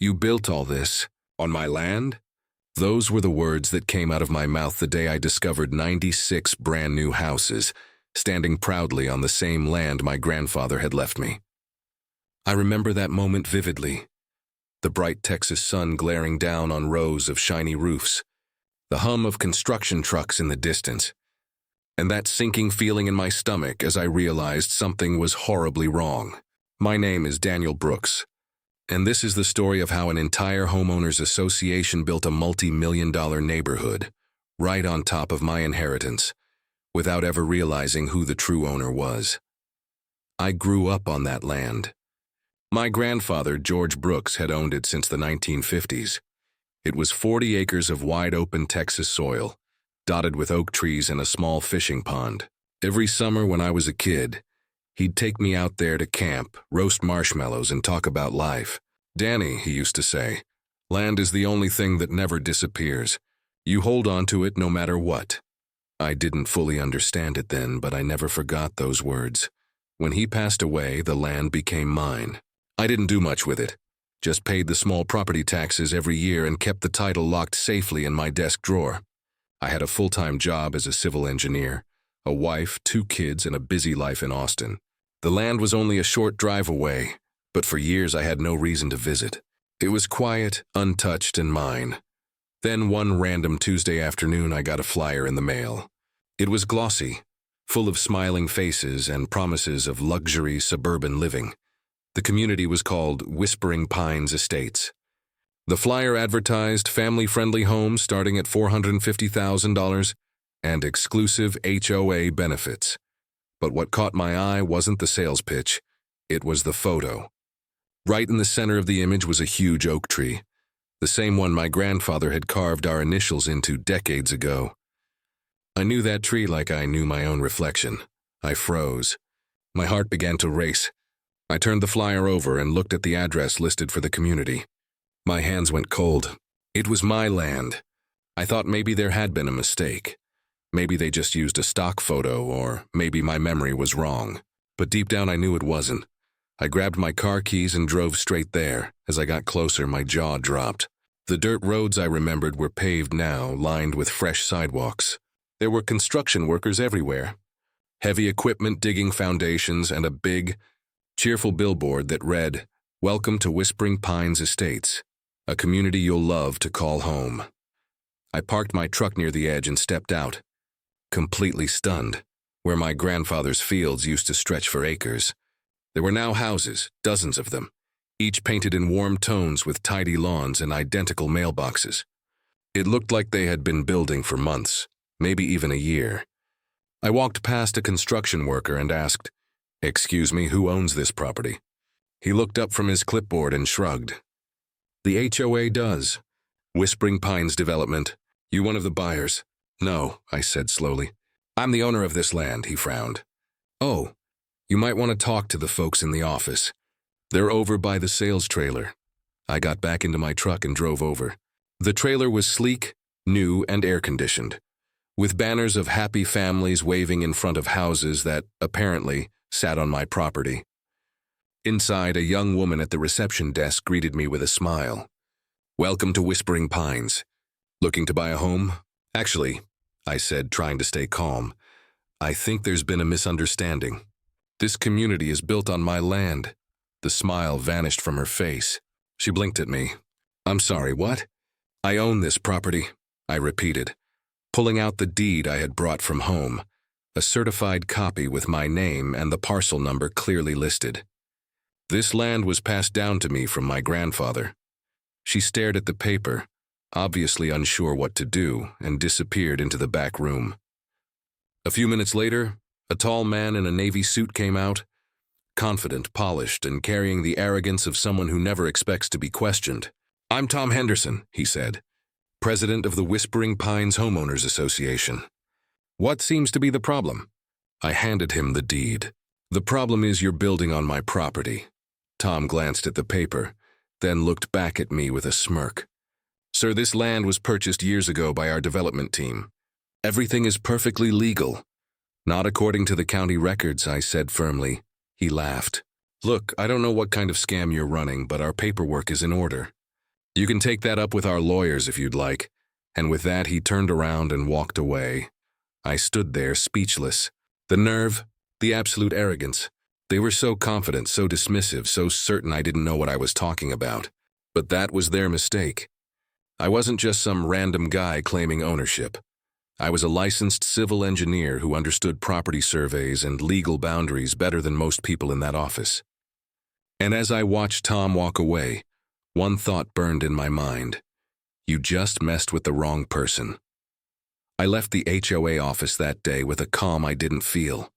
You built all this on my land? Those were the words that came out of my mouth the day I discovered 96 brand new houses, standing proudly on the same land my grandfather had left me. I remember that moment vividly. The bright Texas sun glaring down on rows of shiny roofs, the hum of construction trucks in the distance, and that sinking feeling in my stomach as I realized something was horribly wrong. My name is Daniel Brooks, and this is the story of how an entire homeowners association built a multi-million-dollar neighborhood right on top of my inheritance, without ever realizing who the true owner was. I grew up on that land. My grandfather, George Brooks, had owned it since the 1950s. It was 40 acres of wide-open Texas soil, dotted with oak trees and a small fishing pond. Every summer when I was a kid, he'd take me out there to camp, roast marshmallows, and talk about life. "Danny," he used to say, "land is the only thing that never disappears. You hold on to it no matter what." I didn't fully understand it then, but I never forgot those words. When he passed away, the land became mine. I didn't do much with it, just paid the small property taxes every year and kept the title locked safely in my desk drawer. I had a full-time job as a civil engineer, a wife, 2 kids, and a busy life in Austin. The land was only a short drive away, but for years I had no reason to visit. It was quiet, untouched, and mine. Then one random Tuesday afternoon I got a flyer in the mail. It was glossy, full of smiling faces and promises of luxury suburban living. The community was called Whispering Pines Estates. The flyer advertised family-friendly homes starting at $450,000 and exclusive HOA benefits. But what caught my eye wasn't the sales pitch, it was the photo. Right in the center of the image was a huge oak tree, the same one my grandfather had carved our initials into decades ago. I knew that tree like I knew my own reflection. I froze. My heart began to race. I turned the flyer over and looked at the address listed for the community. My hands went cold. It was my land. I thought maybe there had been a mistake. Maybe they just used a stock photo, or maybe my memory was wrong. But deep down I knew it wasn't. I grabbed my car keys and drove straight there. As I got closer, my jaw dropped. The dirt roads I remembered were paved now, lined with fresh sidewalks. There were construction workers everywhere. Heavy equipment digging foundations and a big, cheerful billboard that read, "Welcome to Whispering Pines Estates, a community you'll love to call home." I parked my truck near the edge and stepped out, completely stunned. Where my grandfather's fields used to stretch for acres, there were now houses, dozens of them, each painted in warm tones with tidy lawns and identical mailboxes. It looked like they had been building for months, maybe even a year. I walked past a construction worker and asked, "Excuse me, who owns this property?" He looked up from his clipboard and shrugged. "The HOA does. Whispering Pines Development. You one of the buyers?" "No," I said slowly. "I'm the owner of this land," he frowned. "Oh, you might want to talk to the folks in the office. They're over by the sales trailer." I got back into my truck and drove over. The trailer was sleek, new, and air-conditioned, with banners of happy families waving in front of houses that, apparently, sat on my property. Inside, a young woman at the reception desk greeted me with a smile. "Welcome to Whispering Pines. Looking to buy a home?" "Actually," I said, trying to stay calm, "I think there's been a misunderstanding. This community is built on my land." The smile vanished from her face. She blinked at me. "I'm sorry, what?" "I own this property," I repeated, pulling out the deed I had brought from home, a certified copy with my name and the parcel number clearly listed. This land was passed down to me from my grandfather. She stared at the paper, obviously unsure what to do, and disappeared into the back room. A few minutes later, a tall man in a navy suit came out, confident, polished, and carrying the arrogance of someone who never expects to be questioned. "I'm Tom Henderson," he said, "president of the Whispering Pines Homeowners Association. What seems to be the problem?" I handed him the deed. "The problem is you're building on my property." Tom glanced at the paper, then looked back at me with a smirk. "Sir, this land was purchased years ago by our development team. Everything is perfectly legal." "Not according to the county records," I said firmly. He laughed. "Look, I don't know what kind of scam you're running, but our paperwork is in order." You can take that up with our lawyers if you'd like." And with that, he turned around and walked away. I stood there speechless. The nerve, the absolute arrogance. They were so confident, so dismissive, so certain I didn't know what I was talking about. But that was their mistake. I wasn't just some random guy claiming ownership. I was a licensed civil engineer who understood property surveys and legal boundaries better than most people in that office. And as I watched Tom walk away, one thought burned in my mind. You just messed with the wrong person. I left the HOA office that day with a calm I didn't feel.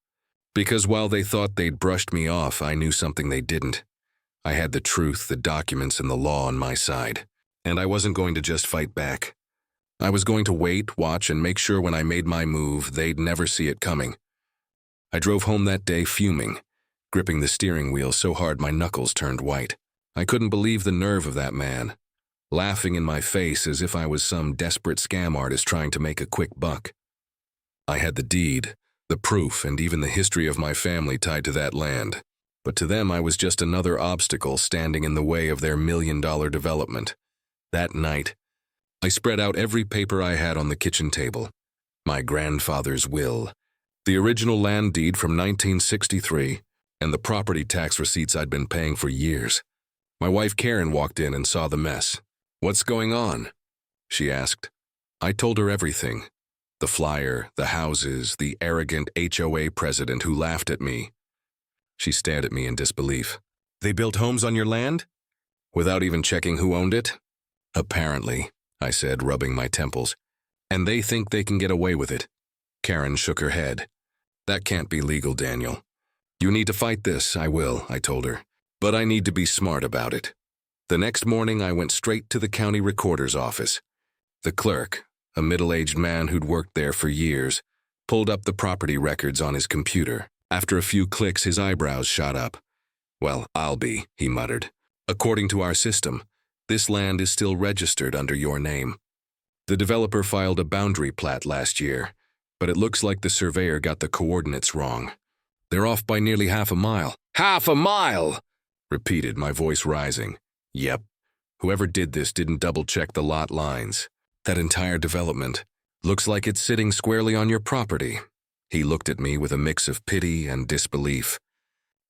Because while they thought they'd brushed me off, I knew something they didn't. I had the truth, the documents, and the law on my side. And I wasn't going to just fight back. I was going to wait, watch, and make sure when I made my move, they'd never see it coming. I drove home that day fuming, gripping the steering wheel so hard my knuckles turned white. I couldn't believe the nerve of that man, laughing in my face as if I was some desperate scam artist trying to make a quick buck. I had the deed, the proof, and even the history of my family tied to that land. But to them, I was just another obstacle standing in the way of their million-dollar development. That night, I spread out every paper I had on the kitchen table. My grandfather's will, the original land deed from 1963, and the property tax receipts I'd been paying for years. My wife Karen walked in and saw the mess. "What's going on?" she asked. I told her everything. The flyer, the houses, the arrogant HOA president who laughed at me. She stared at me in disbelief. "They built homes on your land? Without even checking who owned it?" "Apparently," I said, rubbing my temples. "And they think they can get away with it." Karen shook her head. "That can't be legal, Daniel. You need to fight this." "I will," I told her. "But I need to be smart about it." The next morning, I went straight to the county recorder's office. The clerk, a middle-aged man who'd worked there for years, pulled up the property records on his computer. After a few clicks, his eyebrows shot up. "Well, I'll be," he muttered. "According to our system, this land is still registered under your name. The developer filed a boundary plat last year, but it looks like the surveyor got the coordinates wrong. They're off by nearly half a mile." "Half a mile!" repeated, my voice rising. "Yep. Whoever did this didn't double-check the lot lines. That entire development looks like it's sitting squarely on your property." He looked at me with a mix of pity and disbelief.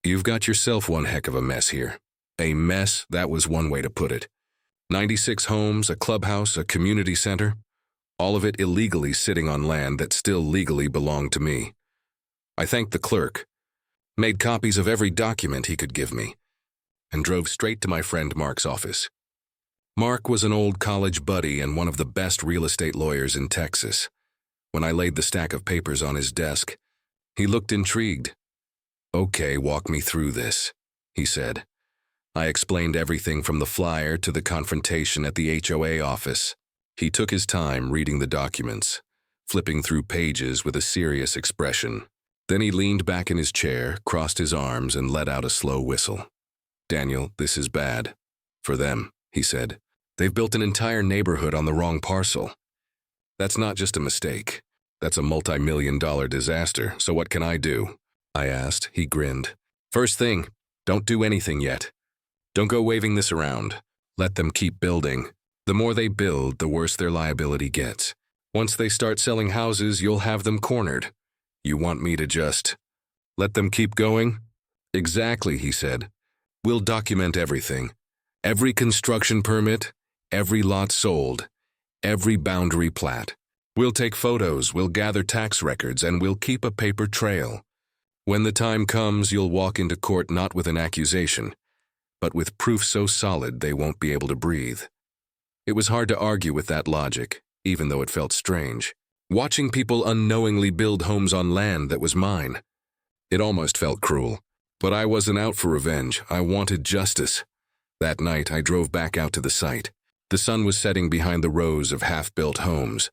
"You've got yourself one heck of a mess here." A mess, that was one way to put it. 96 homes, a clubhouse, a community center, all of it illegally sitting on land that still legally belonged to me. I thanked the clerk, made copies of every document he could give me, and drove straight to my friend Mark's office. Mark was an old college buddy and one of the best real estate lawyers in Texas. When I laid the stack of papers on his desk, he looked intrigued. "Okay, walk me through this," he said. I explained everything from the flyer to the confrontation at the HOA office. He took his time reading the documents, flipping through pages with a serious expression. Then he leaned back in his chair, crossed his arms, and let out a slow whistle. "Daniel, this is bad. For them," he said. "They've built an entire neighborhood on the wrong parcel. That's not just a mistake. That's a multi-million-dollar disaster. So what can I do?" I asked. He grinned. "First thing, don't do anything yet. Don't go waving this around. Let them keep building. The more they build, the worse their liability gets. Once they start selling houses, you'll have them cornered. You want me to just let them keep going?" "Exactly," he said. "We'll document everything. Every construction permit, every lot sold, every boundary plat. We'll take photos, we'll gather tax records, and we'll keep a paper trail. When the time comes, you'll walk into court not with an accusation, but with proof so solid they won't be able to breathe." It was hard to argue with that logic, even though it felt strange. Watching people unknowingly build homes on land that was mine. It almost felt cruel. But I wasn't out for revenge. I wanted justice. That night, I drove back out to the site. The sun was setting behind the rows of half-built homes,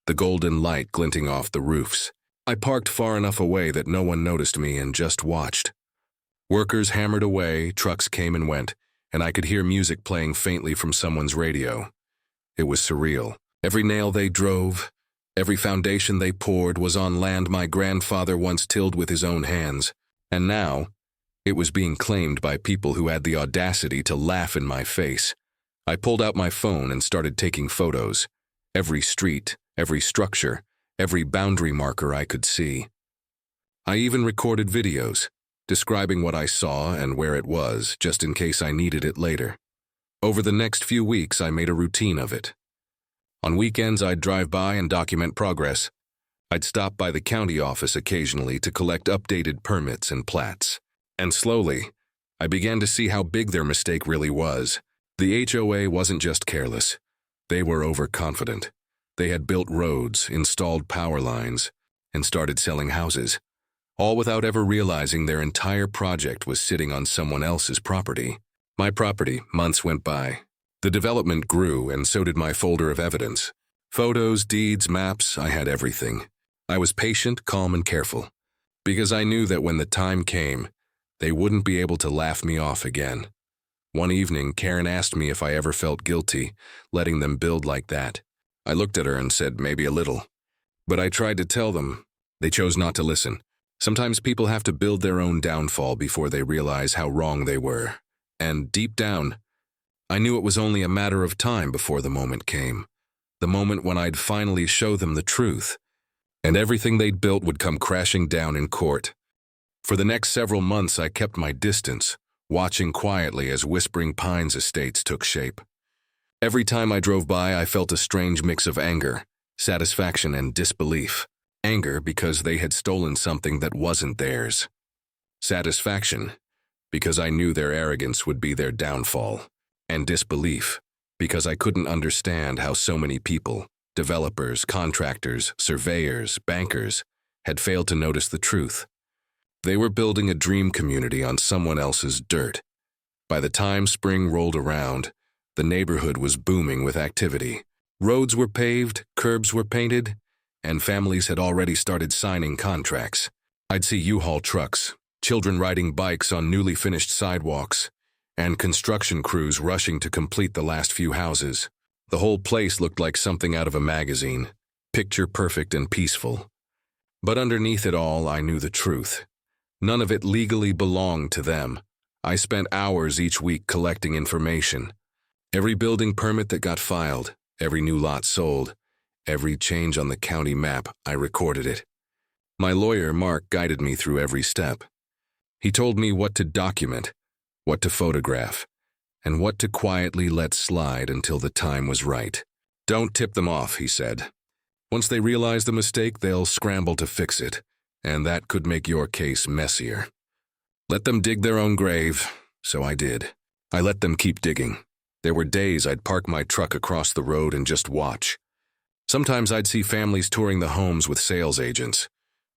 the golden light glinting off the roofs. I parked far enough away that no one noticed me and just watched. Workers hammered away, trucks came and went, and I could hear music playing faintly from someone's radio. It was surreal. Every nail they drove, every foundation they poured was on land my grandfather once tilled with his own hands. And now, it was being claimed by people who had the audacity to laugh in my face. I pulled out my phone and started taking photos. Every street, every structure, every boundary marker I could see. I even recorded videos, describing what I saw and where it was, just in case I needed it later. Over the next few weeks, I made a routine of it. On weekends, I'd drive by and document progress. I'd stop by the county office occasionally to collect updated permits and plats. And slowly, I began to see how big their mistake really was. The HOA wasn't just careless. They were overconfident. They had built roads, installed power lines, and started selling houses, all without ever realizing their entire project was sitting on someone else's property. My property. Months went by. The development grew, and so did my folder of evidence. Photos, deeds, maps, I had everything. I was patient, calm, and careful, because I knew that when the time came, they wouldn't be able to laugh me off again. One evening, Karen asked me if I ever felt guilty, letting them build like that. I looked at her and said maybe a little. But I tried to tell them. They chose not to listen. Sometimes people have to build their own downfall before they realize how wrong they were. And deep down, I knew it was only a matter of time before the moment came. The moment when I'd finally show them the truth. And everything they'd built would come crashing down in court. For the next several months, I kept my distance, watching quietly as Whispering Pines Estates took shape. Every time I drove by, I felt a strange mix of anger, satisfaction, and disbelief. Anger because they had stolen something that wasn't theirs. Satisfaction because I knew their arrogance would be their downfall. And disbelief because I couldn't understand how so many people, developers, contractors, surveyors, bankers, had failed to notice the truth. They were building a dream community on someone else's dirt. By the time spring rolled around, the neighborhood was booming with activity. Roads were paved, curbs were painted, and families had already started signing contracts. I'd see U-Haul trucks, children riding bikes on newly finished sidewalks, and construction crews rushing to complete the last few houses. The whole place looked like something out of a magazine, picture perfect and peaceful. But underneath it all, I knew the truth. None of it legally belonged to them. I spent hours each week collecting information. Every building permit that got filed, every new lot sold, every change on the county map, I recorded it. My lawyer, Mark, guided me through every step. He told me what to document, what to photograph, and what to quietly let slide until the time was right. Don't tip them off, he said. Once they realize the mistake, they'll scramble to fix it, and that could make your case messier. Let them dig their own grave, so I did. I let them keep digging. There were days I'd park my truck across the road and just watch. Sometimes I'd see families touring the homes with sales agents,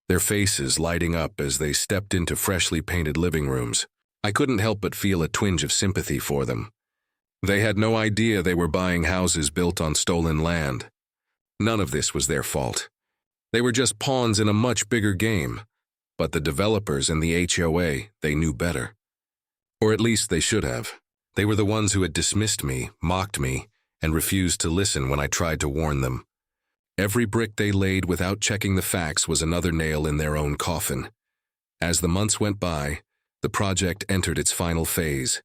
their faces lighting up as they stepped into freshly painted living rooms. I couldn't help but feel a twinge of sympathy for them. They had no idea they were buying houses built on stolen land. None of this was their fault. They were just pawns in a much bigger game. But the developers and the HOA, they knew better. Or at least they should have. They were the ones who had dismissed me, mocked me, and refused to listen when I tried to warn them. Every brick they laid without checking the facts was another nail in their own coffin. As the months went by, the project entered its final phase.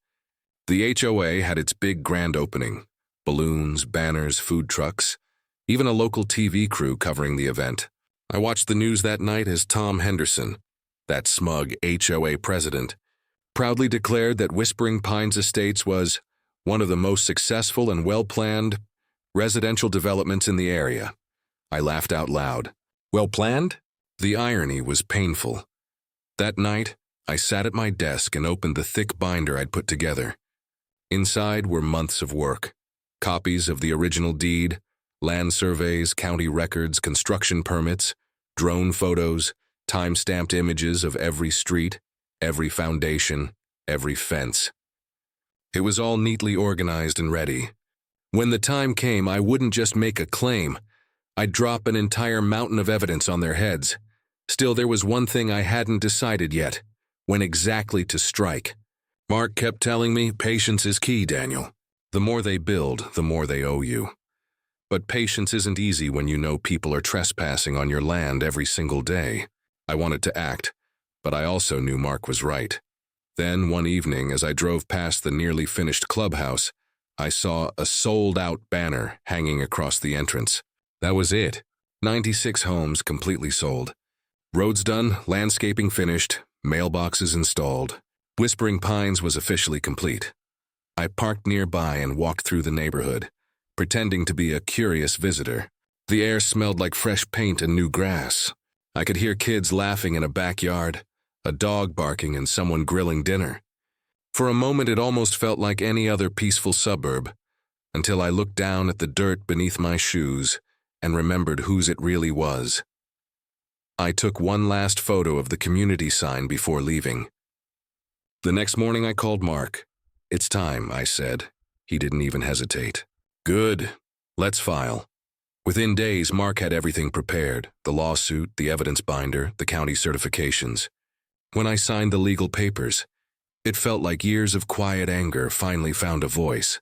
The HOA had its big grand opening. Balloons, banners, food trucks, even a local TV crew covering the event. I watched the news that night as Tom Henderson, that smug HOA president, proudly declared that Whispering Pines Estates was one of the most successful and well-planned residential developments in the area. I laughed out loud. Well-planned? The irony was painful. That night, I sat at my desk and opened the thick binder I'd put together. Inside were months of work, copies of the original deed, land surveys, county records, construction permits, drone photos, time-stamped images of every street, every foundation, every fence. It was all neatly organized and ready. When the time came, I wouldn't just make a claim. I'd drop an entire mountain of evidence on their heads. Still, there was one thing I hadn't decided yet, when exactly to strike. Mark kept telling me, patience is key, Daniel. The more they build, the more they owe you. But patience isn't easy when you know people are trespassing on your land every single day. I wanted to act, but I also knew Mark was right. Then, one evening, as I drove past the nearly finished clubhouse, I saw a sold-out banner hanging across the entrance. That was it. 96 homes completely sold. Roads done, landscaping finished, mailboxes installed. Whispering Pines was officially complete. I parked nearby and walked through the neighborhood, pretending to be a curious visitor. The air smelled like fresh paint and new grass. I could hear kids laughing in a backyard, a dog barking, and someone grilling dinner. For a moment it almost felt like any other peaceful suburb, until I looked down at the dirt beneath my shoes and remembered whose it really was. I took one last photo of the community sign before leaving. The next morning I called Mark. "It's time," I said. He didn't even hesitate. "Good. Let's file." Within days, Mark had everything prepared: the lawsuit, the evidence binder, the county certifications. When I signed the legal papers, it felt like years of quiet anger finally found a voice.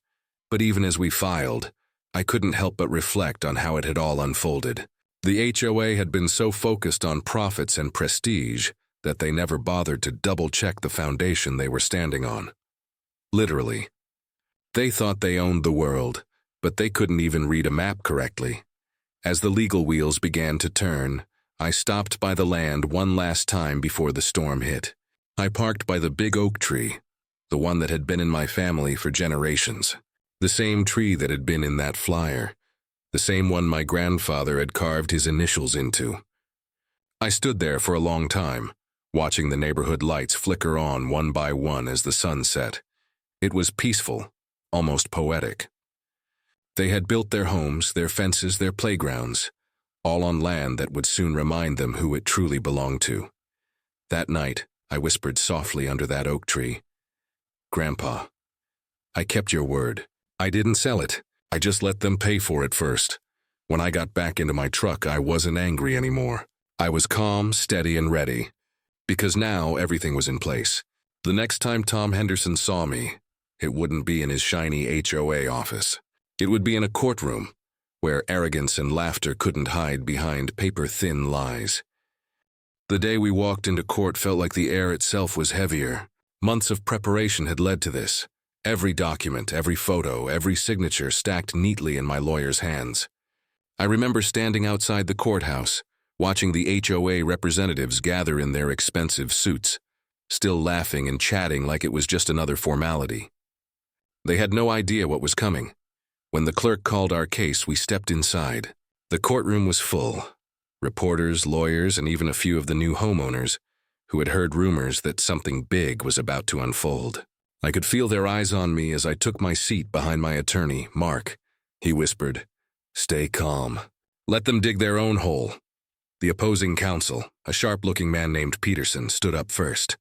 But even as we filed, I couldn't help but reflect on how it had all unfolded. The HOA had been so focused on profits and prestige that they never bothered to double-check the foundation they were standing on. Literally. They thought they owned the world, but they couldn't even read a map correctly. As the legal wheels began to turn, I stopped by the land one last time before the storm hit. I parked by the big oak tree, the one that had been in my family for generations. The same tree that had been in that flyer. The same one my grandfather had carved his initials into. I stood there for a long time, watching the neighborhood lights flicker on one by one as the sun set. It was peaceful, almost poetic. They had built their homes, their fences, their playgrounds, all on land that would soon remind them who it truly belonged to. That night, I whispered softly under that oak tree, "Grandpa, I kept your word. I didn't sell it. I just let them pay for it first. When I got back into my truck, I wasn't angry anymore. I was calm, steady, and ready, because now everything was in place. The next time Tom Henderson saw me, it wouldn't be in his shiny HOA office. It would be in a courtroom, where arrogance and laughter couldn't hide behind paper-thin lies." The day we walked into court felt like the air itself was heavier. Months of preparation had led to this. Every document, every photo, every signature stacked neatly in my lawyer's hands. I remember standing outside the courthouse, watching the HOA representatives gather in their expensive suits, still laughing and chatting like it was just another formality. They had no idea what was coming. When the clerk called our case, we stepped inside. The courtroom was full. Reporters, lawyers, and even a few of the new homeowners who had heard rumors that something big was about to unfold. I could feel their eyes on me as I took my seat behind my attorney, Mark. He whispered, "Stay calm. Let them dig their own hole." The opposing counsel, a sharp-looking man named Peterson, stood up first.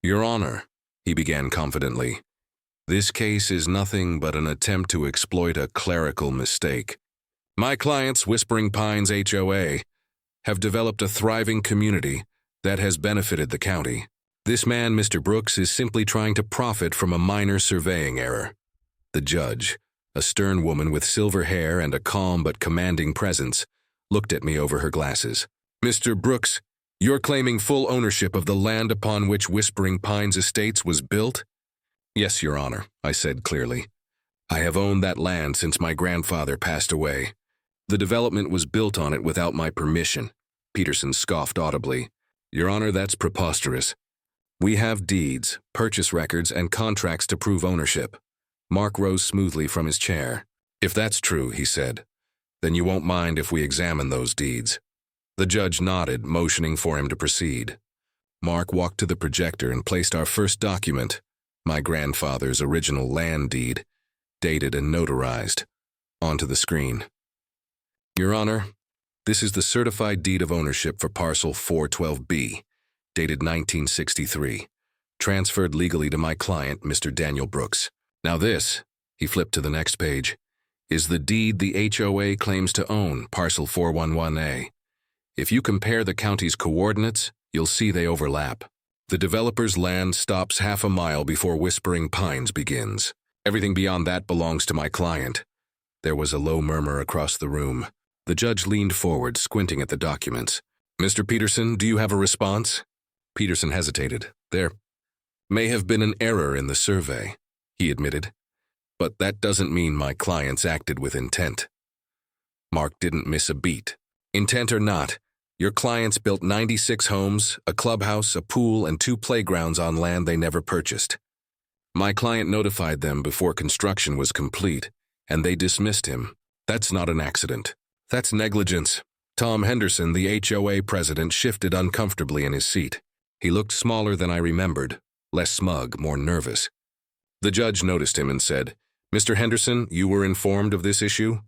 "Your Honor," he began confidently, "this case is nothing but an attempt to exploit a clerical mistake. My clients, Whispering Pines HOA, have developed a thriving community that has benefited the county. This man, Mr. Brooks, is simply trying to profit from a minor surveying error." The judge, a stern woman with silver hair and a calm but commanding presence, looked at me over her glasses. "Mr. Brooks, you're claiming full ownership of the land upon which Whispering Pines Estates was built?" "Yes, Your Honor," I said clearly. "I have owned that land since my grandfather passed away. The development was built on it without my permission." Peterson scoffed audibly. "Your Honor, that's preposterous. We have deeds, purchase records, and contracts to prove ownership." Mark rose smoothly from his chair. "If that's true," he said, "then you won't mind if we examine those deeds." The judge nodded, motioning for him to proceed. Mark walked to the projector and placed our first document, my grandfather's original land deed, dated and notarized, onto the screen. "Your Honor, this is the certified deed of ownership for parcel 412B, dated 1963, transferred legally to my client, Mr. Daniel Brooks. Now this," he flipped to the next page, "is the deed the HOA claims to own, parcel 411A. If you compare the county's coordinates, you'll see they overlap. The developer's land stops half a mile before Whispering Pines begins. Everything beyond that belongs to my client." There was a low murmur across the room. The judge leaned forward, squinting at the documents. "Mr. Peterson, do you have a response?" Peterson hesitated. "There may have been an error in the survey," he admitted. but that doesn't mean my clients acted with intent. Mark didn't miss a beat. Intent or not, your clients built 96 homes, a clubhouse, a pool, and 2 playgrounds on land they never purchased. My client notified them before construction was complete, and they dismissed him. That's not an accident. That's negligence. Tom Henderson, the HOA president, shifted uncomfortably in his seat. He looked smaller than I remembered, less smug, more nervous. The judge noticed him and said, "Mr. Henderson, you were informed of this issue?"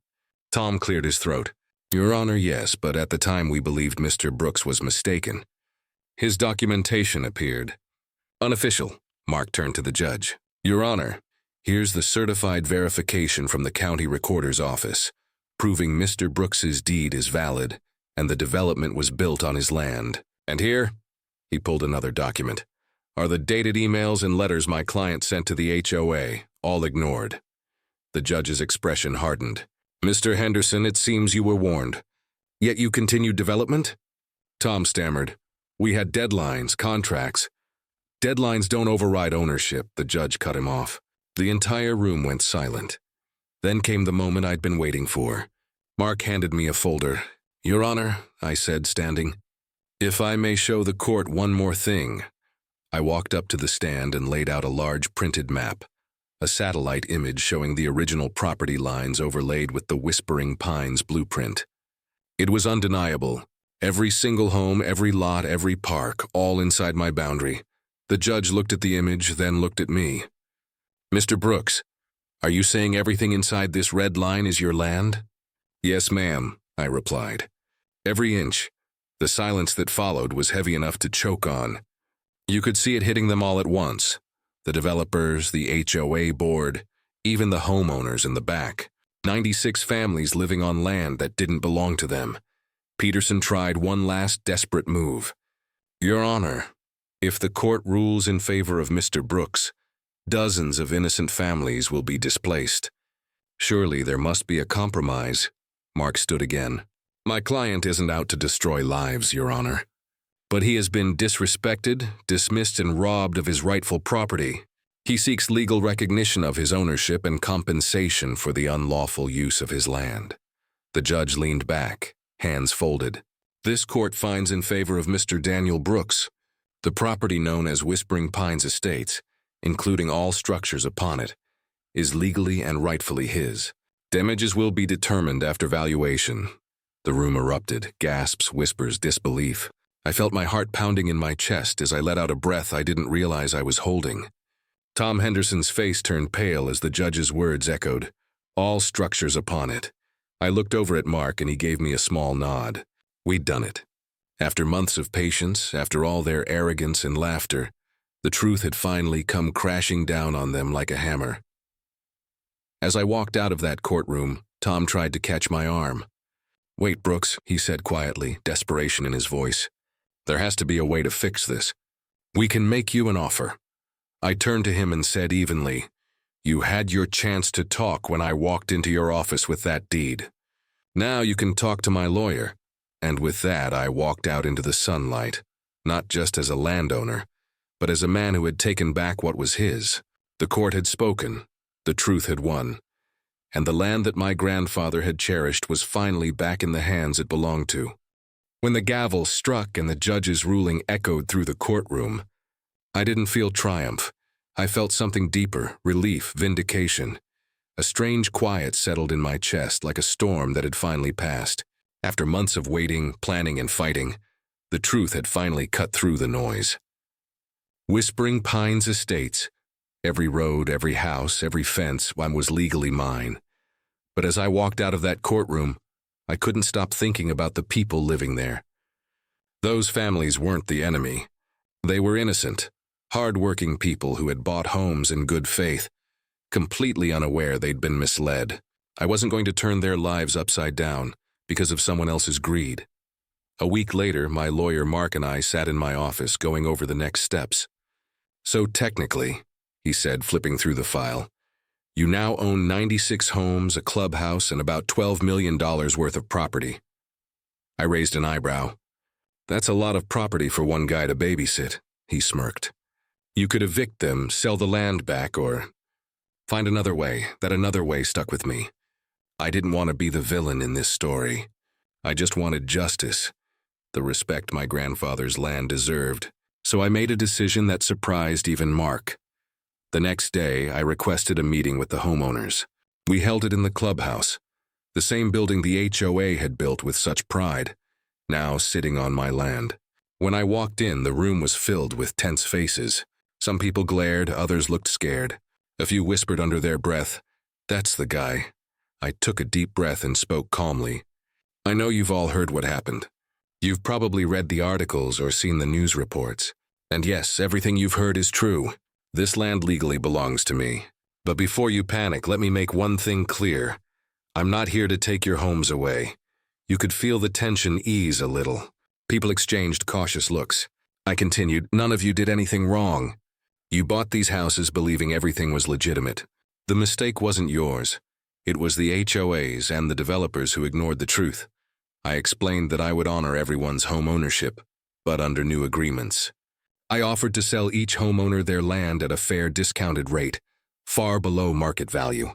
Tom cleared his throat. "Your Honor, yes, but at the time we believed Mr. Brooks was mistaken. His documentation appeared." "Unofficial," Mark turned to the judge. "Your Honor, here's the certified verification from the county recorder's office, proving Mr. Brooks's deed is valid and the development was built on his land. And here," he pulled another document, "are the dated emails and letters my client sent to the HOA, all ignored." The judge's expression hardened. "Mr. Henderson, it seems you were warned. Yet you continued development?" Tom stammered. "We had deadlines, contracts." "Deadlines don't override ownership," the judge cut him off. The entire room went silent. Then came the moment I'd been waiting for. Mark handed me a folder. "Your Honor," I said, standing, "if I may show the court one more thing." I walked up to the stand and laid out a large printed map, a satellite image showing the original property lines overlaid with the Whispering Pines blueprint. It was undeniable. Every single home, every lot, every park, all inside my boundary. The judge looked at the image, then looked at me. "Mr. Brooks, are you saying everything inside this red line is your land?" "Yes, ma'am," I replied. Every inch. The silence that followed was heavy enough to choke on. You could see it hitting them all at once. The developers, the HOA board, even the homeowners in the back. 96 families living on land that didn't belong to them. Peterson tried one last desperate move. "Your Honor, if the court rules in favor of Mr. Brooks, dozens of innocent families will be displaced. Surely there must be a compromise." Mark stood again. "My client isn't out to destroy lives, Your Honor. But he has been disrespected, dismissed, and robbed of his rightful property. He seeks legal recognition of his ownership and compensation for the unlawful use of his land." The judge leaned back, hands folded. "This court finds in favor of Mr. Daniel Brooks. The property known as Whispering Pines Estates, including all structures upon it, is legally and rightfully his. Damages will be determined after valuation." The room erupted, gasps, whispers, disbelief. I felt my heart pounding in my chest as I let out a breath I didn't realize I was holding. Tom Henderson's face turned pale as the judge's words echoed, "All structures upon it." I looked over at Mark and he gave me a small nod. We'd done it. After months of patience, after all their arrogance and laughter, the truth had finally come crashing down on them like a hammer. As I walked out of that courtroom, Tom tried to catch my arm. "Wait, Brooks," he said quietly, desperation in his voice. "There has to be a way to fix this. We can make you an offer." I turned to him and said evenly, "You had your chance to talk when I walked into your office with that deed. Now you can talk to my lawyer." And with that, I walked out into the sunlight, not just as a landowner, but as a man who had taken back what was his. The court had spoken. The truth had won. And the land that my grandfather had cherished was finally back in the hands it belonged to. When the gavel struck and the judge's ruling echoed through the courtroom, I didn't feel triumph. I felt something deeper, relief, vindication. A strange quiet settled in my chest like a storm that had finally passed. After months of waiting, planning, and fighting, the truth had finally cut through the noise. Whispering Pines Estates. Every road, every house, every fence was legally mine. But as I walked out of that courtroom, I couldn't stop thinking about the people living there. Those families weren't the enemy. They were innocent, hard-working people who had bought homes in good faith, completely unaware they'd been misled. I wasn't going to turn their lives upside down because of someone else's greed. A week later, my lawyer Mark and I sat in my office going over the next steps. "So technically," he said, flipping through the file, "you now own 96 homes, a clubhouse, and about $12 million worth of property." I raised an eyebrow. "That's a lot of property for one guy to babysit," he smirked. "You could evict them, sell the land back, or..." Find another way. That another way stuck with me. I didn't want to be the villain in this story. I just wanted justice, the respect my grandfather's land deserved. So I made a decision that surprised even Mark. The next day, I requested a meeting with the homeowners. We held it in the clubhouse, the same building the HOA had built with such pride, now sitting on my land. When I walked in, the room was filled with tense faces. Some people glared, others looked scared. A few whispered under their breath, "That's the guy." I took a deep breath and spoke calmly. "I know you've all heard what happened. You've probably read the articles or seen the news reports. And yes, everything you've heard is true. This land legally belongs to me. But before you panic, let me make one thing clear. I'm not here to take your homes away." You could feel the tension ease a little. People exchanged cautious looks. I continued, "None of you did anything wrong. You bought these houses believing everything was legitimate. The mistake wasn't yours. It was the HOAs and the developers who ignored the truth. I explained that I would honor everyone's home ownership, but under new agreements. I offered to sell each homeowner their land at a fair discounted rate, far below market value.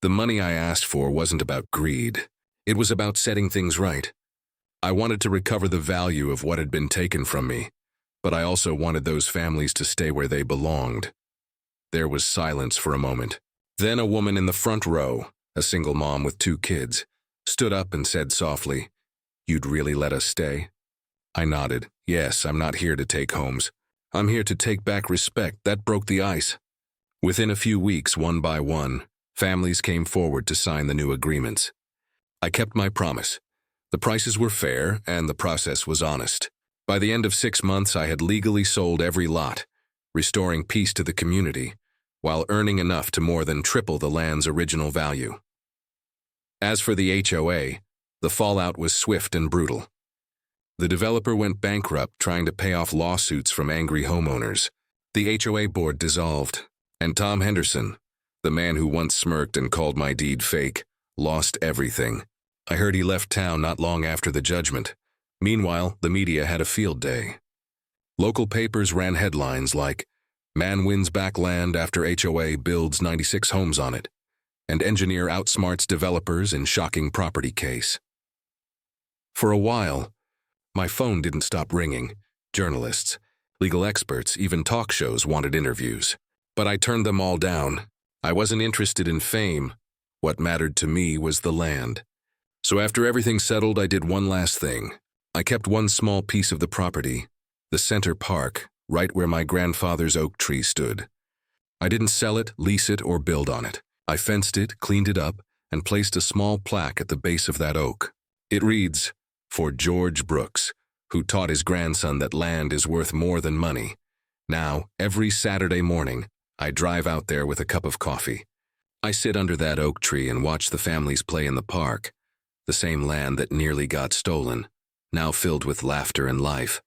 The money I asked for wasn't about greed. It was about setting things right. I wanted to recover the value of what had been taken from me, but I also wanted those families to stay where they belonged." There was silence for a moment. Then a woman in the front row, a single mom with 2 kids, stood up and said softly, "You'd really let us stay?" I nodded. "Yes, I'm not here to take homes. I'm here to take back respect." That broke the ice. Within a few weeks, one by one, families came forward to sign the new agreements. I kept my promise. The prices were fair and the process was honest. By the end of 6 months, I had legally sold every lot, restoring peace to the community, while earning enough to more than triple the land's original value. As for the HOA, the fallout was swift and brutal. The developer went bankrupt trying to pay off lawsuits from angry homeowners. The HOA board dissolved, and Tom Henderson, the man who once smirked and called my deed fake, lost everything. I heard he left town not long after the judgment. Meanwhile, the media had a field day. Local papers ran headlines like, "Man wins back land after HOA builds 96 homes on it," and "Engineer outsmarts developers in shocking property case." For a while, my phone didn't stop ringing. Journalists, legal experts, even talk shows wanted interviews. But I turned them all down. I wasn't interested in fame. What mattered to me was the land. So after everything settled, I did one last thing. I kept one small piece of the property, the center park, right where my grandfather's oak tree stood. I didn't sell it, lease it, or build on it. I fenced it, cleaned it up, and placed a small plaque at the base of that oak. It reads, "For George Brooks, who taught his grandson that land is worth more than money." Now, every Saturday morning, I drive out there with a cup of coffee. I sit under that oak tree and watch the families play in the park, the same land that nearly got stolen, now filled with laughter and life.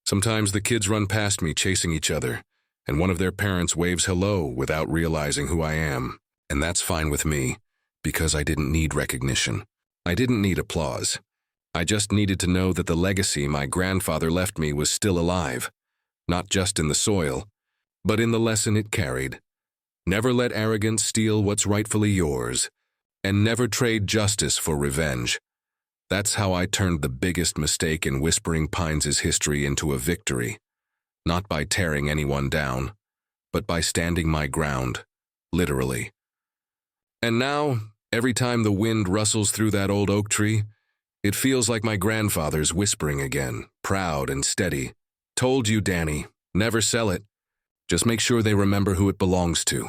Sometimes the kids run past me chasing each other, and one of their parents waves hello without realizing who I am. And that's fine with me, because I didn't need recognition. I didn't need applause. I just needed to know that the legacy my grandfather left me was still alive, not just in the soil, but in the lesson it carried. Never let arrogance steal what's rightfully yours, and never trade justice for revenge. That's how I turned the biggest mistake in Whispering Pines' history into a victory, not by tearing anyone down, but by standing my ground, literally. And now, every time the wind rustles through that old oak tree, it feels like my grandfather's whispering again, proud and steady. "Told you, Danny, never sell it. Just make sure they remember who it belongs to."